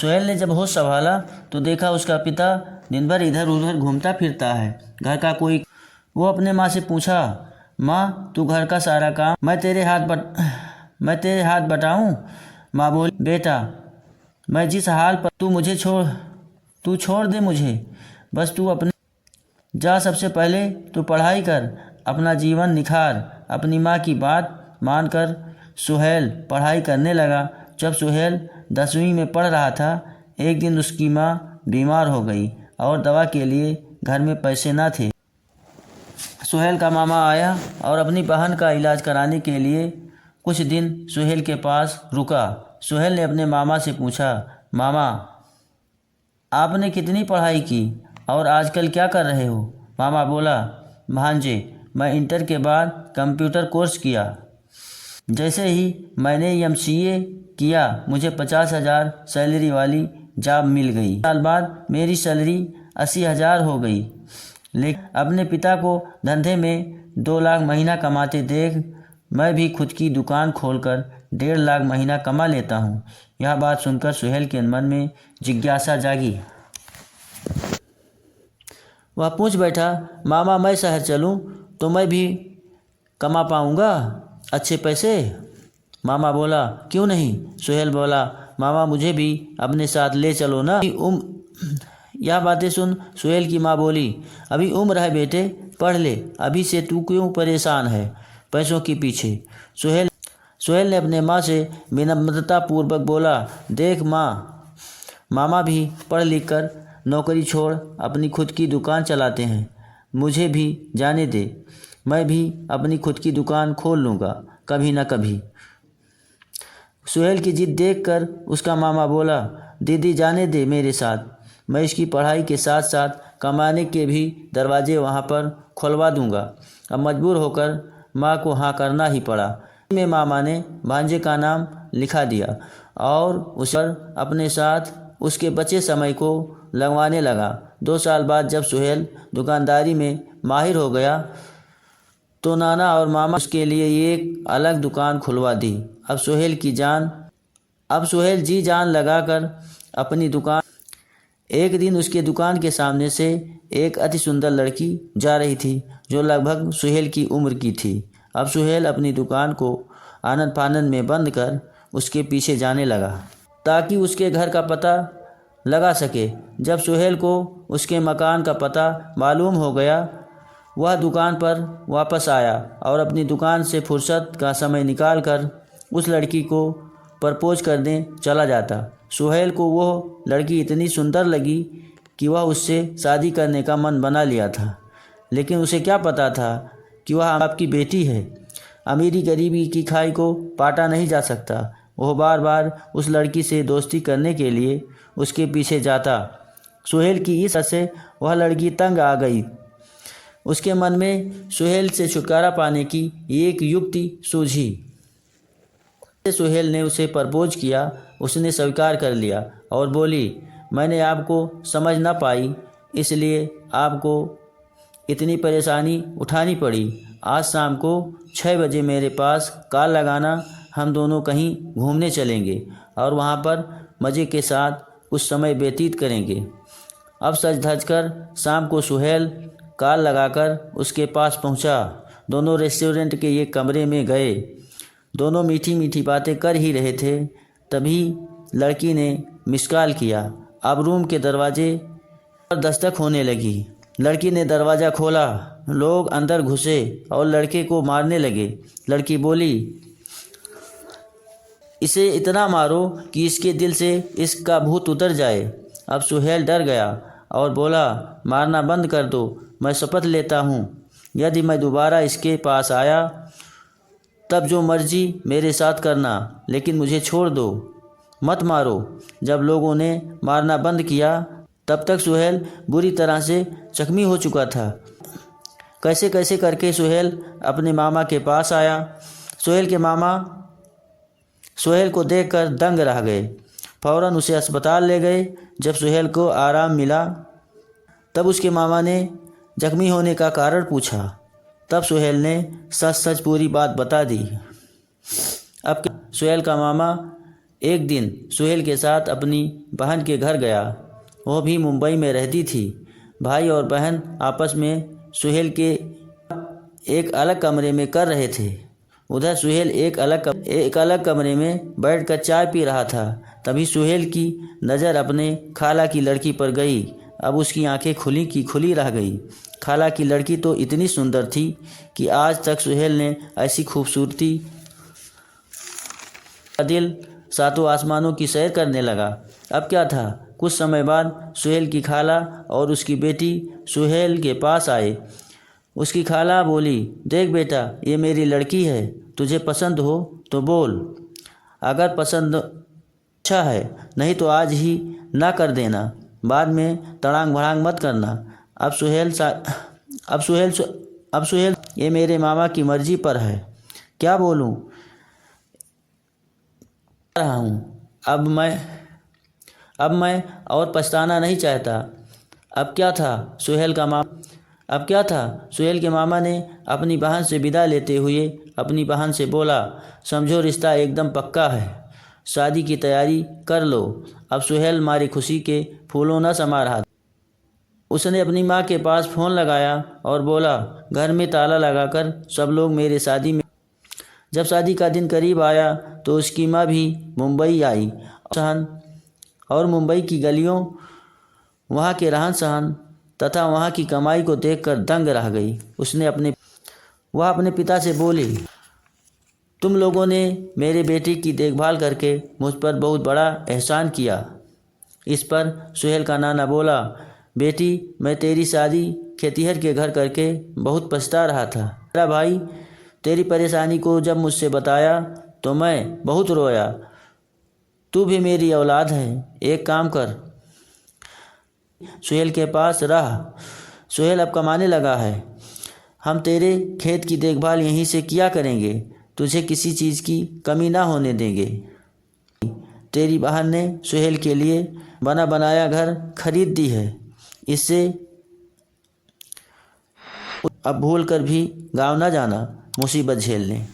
सुहेल ने जब होश संभाला तो देखा उसका पिता दिन भर इधर उधर घूमता फिरता है, घर का कोई। वो अपने माँ से पूछा, माँ तू घर का सारा काम मैं तेरे हाथ बटाऊँ? माँ बोली, बेटा मैं जिस हाल पर तू छोड़ दे मुझे, बस तू अपने जा, सबसे पहले तू पढ़ाई कर, अपना जीवन निखार। अपनी माँ की बात मानकर सुहेल पढ़ाई करने लगा। जब सुहेल 10वीं में पढ़ रहा था, एक दिन उसकी माँ बीमार हो गई और दवा के लिए घर में पैसे ना थे। सुहेल का मामा आया और अपनी बहन का इलाज कराने के लिए कुछ दिन सुहेल के पास रुका। सुहेल ने अपने मामा से पूछा, मामा आपने कितनी पढ़ाई की और आजकल क्या कर रहे हो? मामा बोला, भांजे मैं इंटर के बाद कंप्यूटर कोर्स किया। जैसे ही मैंने MCA किया मुझे 50,000 सैलरी वाली जॉब मिल गई। साल बाद मेरी सैलरी 80,000 हो गई। लेकिन अपने पिता को धंधे में 2 लाख महीना कमाते देख मैं भी खुद की दुकान खोलकर 1.5 लाख महीना कमा लेता हूँ। यह बात सुनकर सुहेल के मन में जिज्ञासा जागी। वह पूछ बैठा, मामा मैं शहर चलूँ तो मैं भी कमा पाऊँगा अच्छे पैसे? मामा बोला, क्यों नहीं? सुहेल बोला, मामा मुझे भी अपने साथ ले चलो ना। यह बातें सुन सुहेल की माँ बोली, अभी उम्र है बेटे, पढ़ ले, अभी से तू क्यों परेशान है पैसों के पीछे? सुहेल ने अपने माँ से विनम्रतापूर्वक बोला, देख माँ, मामा भी पढ़ लिख कर नौकरी छोड़ अपनी खुद की दुकान चलाते हैं, मुझे भी जाने दे, मैं भी अपनी खुद की दुकान खोल लूँगा कभी ना कभी। सुहेल की जिद देखकर उसका मामा बोला, दीदी जाने दे मेरे साथ, मैं इसकी पढ़ाई के साथ साथ कमाने के भी दरवाजे वहाँ पर खुलवा दूँगा। अब मजबूर होकर माँ को हाँ करना ही पड़ा। में मामा ने भांजे का नाम लिखा दिया और उस पर अपने साथ उसके बचे समय को लगवाने लगा। 2 साल बाद जब सुहेल दुकानदारी में माहिर हो गया तो नाना और मामा उसके लिए एक अलग दुकान खुलवा दी। अब सुहेल जी जान लगाकर अपनी दुकान। एक दिन उसके दुकान के सामने से एक अति सुंदर लड़की जा रही थी जो लगभग सुहेल की उम्र की थी। अब सुहेल अपनी दुकान को आनन फानन में बंद कर उसके पीछे जाने लगा ताकि उसके घर का पता लगा सके। जब सुहेल को उसके मकान का पता मालूम हो गया, वह दुकान पर वापस आया और अपनी दुकान से फुर्सत का समय निकालकर उस लड़की को प्रपोज करने चला जाता। सुहेल को वह लड़की इतनी सुंदर लगी कि वह उससे शादी करने का मन बना लिया था, लेकिन उसे क्या पता था कि वह आपकी बेटी है। अमीरी गरीबी की खाई को पाटा नहीं जा सकता। वह बार बार उस लड़की से दोस्ती करने के लिए उसके पीछे जाता। सुहेल की इस से वह लड़की तंग आ गई। उसके मन में सुहेल से छुटकारा पाने की एक युक्ति सूझी। सुहेल ने उसे प्रपोज किया। उसने स्वीकार कर लिया और बोली, मैंने आपको समझ ना पाई, इसलिए आपको इतनी परेशानी उठानी पड़ी। आज शाम को 6 बजे मेरे पास कॉल लगाना, हम दोनों कहीं घूमने चलेंगे और वहाँ पर मज़े के साथ कुछ समय व्यतीत करेंगे। अब सज धज कर शाम को सुहेल कॉल लगाकर उसके पास पहुँचा। दोनों रेस्टोरेंट के एक कमरे में गए। दोनों मीठी मीठी बातें कर ही रहे थे, तभी लड़की ने मिस कॉल किया। अब रूम के दरवाजे पर दस्तक होने लगी। लड़की ने दरवाज़ा खोला, लोग अंदर घुसे और लड़के को मारने लगे। लड़की बोली, इसे इतना मारो कि इसके दिल से इसका भूत उतर जाए। अब सुहेल डर गया और बोला, मारना बंद कर दो, मैं शपथ लेता हूँ यदि मैं दोबारा इसके पास आया तब जो मर्जी मेरे साथ करना, लेकिन मुझे छोड़ दो, मत मारो। जब लोगों ने मारना बंद किया तब तक सुहेल बुरी तरह से जख्मी हो चुका था। कैसे कैसे करके सुहेल अपने मामा के पास आया। सुहेल के मामा सुहेल को देखकर दंग रह गए। फ़ौरन उसे अस्पताल ले गए। जब सुहेल को आराम मिला तब उसके मामा ने जख्मी होने का कारण पूछा। तब सुहेल ने सच सच पूरी बात बता दी। अब सुहेल का मामा एक दिन सुहेल के साथ अपनी बहन के घर गया। वह भी मुंबई में रहती थी। भाई और बहन आपस में सुहेल के एक अलग कमरे में कर रहे थे। उधर सुहेल एक अलग कमरे में बैठकर चाय पी रहा था। तभी सुहेल की नज़र अपने खाला की लड़की पर गई। अब उसकी आंखें खुली की खुली रह गई। खाला की लड़की तो इतनी सुंदर थी कि आज तक सुहेल ने ऐसी खूबसूरती का दिल सातों आसमानों की सैर करने लगा। अब क्या था, कुछ समय बाद सुहेल की खाला और उसकी बेटी सुहेल के पास आए। उसकी खाला बोली, देख बेटा, ये मेरी लड़की है, तुझे पसंद हो तो बोल। अगर पसंद अच्छा है, नहीं तो आज ही ना कर देना, बाद में तड़ांग भड़ांग मत करना। अब सुहेल ये मेरे मामा की मर्जी पर है, क्या बोलूँ रहा हूँ। अब मैं और पछताना नहीं चाहता। अब क्या था, सुहेल के मामा ने अपनी बहन से विदा लेते हुए अपनी बहन से बोला, समझो रिश्ता एकदम पक्का है, शादी की तैयारी कर लो। अब सुहेल मारी खुशी के फूलों न समा रहा। उसने अपनी माँ के पास फ़ोन लगाया और बोला, घर में ताला लगाकर सब लोग मेरे शादी में। जब शादी का दिन करीब आया तो उसकी माँ भी मुंबई आई और मुंबई की गलियों, वहाँ के रहन सहन तथा वहाँ की कमाई को देखकर दंग रह गई। वह अपने पिता से बोली, तुम लोगों ने मेरे बेटे की देखभाल करके मुझ पर बहुत बड़ा एहसान किया। इस पर सुहेल का नाना बोला, बेटी, मैं तेरी शादी खेतिहर के घर करके बहुत पछता रहा था। मेरा भाई तेरी परेशानी को जब मुझसे बताया तो मैं बहुत रोया। तू भी मेरी औलाद है, एक काम कर, सुहेल के पास रह। सुहेल अब कमाने लगा है, हम तेरे खेत की देखभाल यहीं से किया करेंगे, तुझे किसी चीज़ की कमी ना होने देंगे। तेरी बहन ने सुहेल के लिए बना बनाया घर खरीद दी है, इससे अब भूल कर भी गाँव ना जाना मुसीबत झेलने।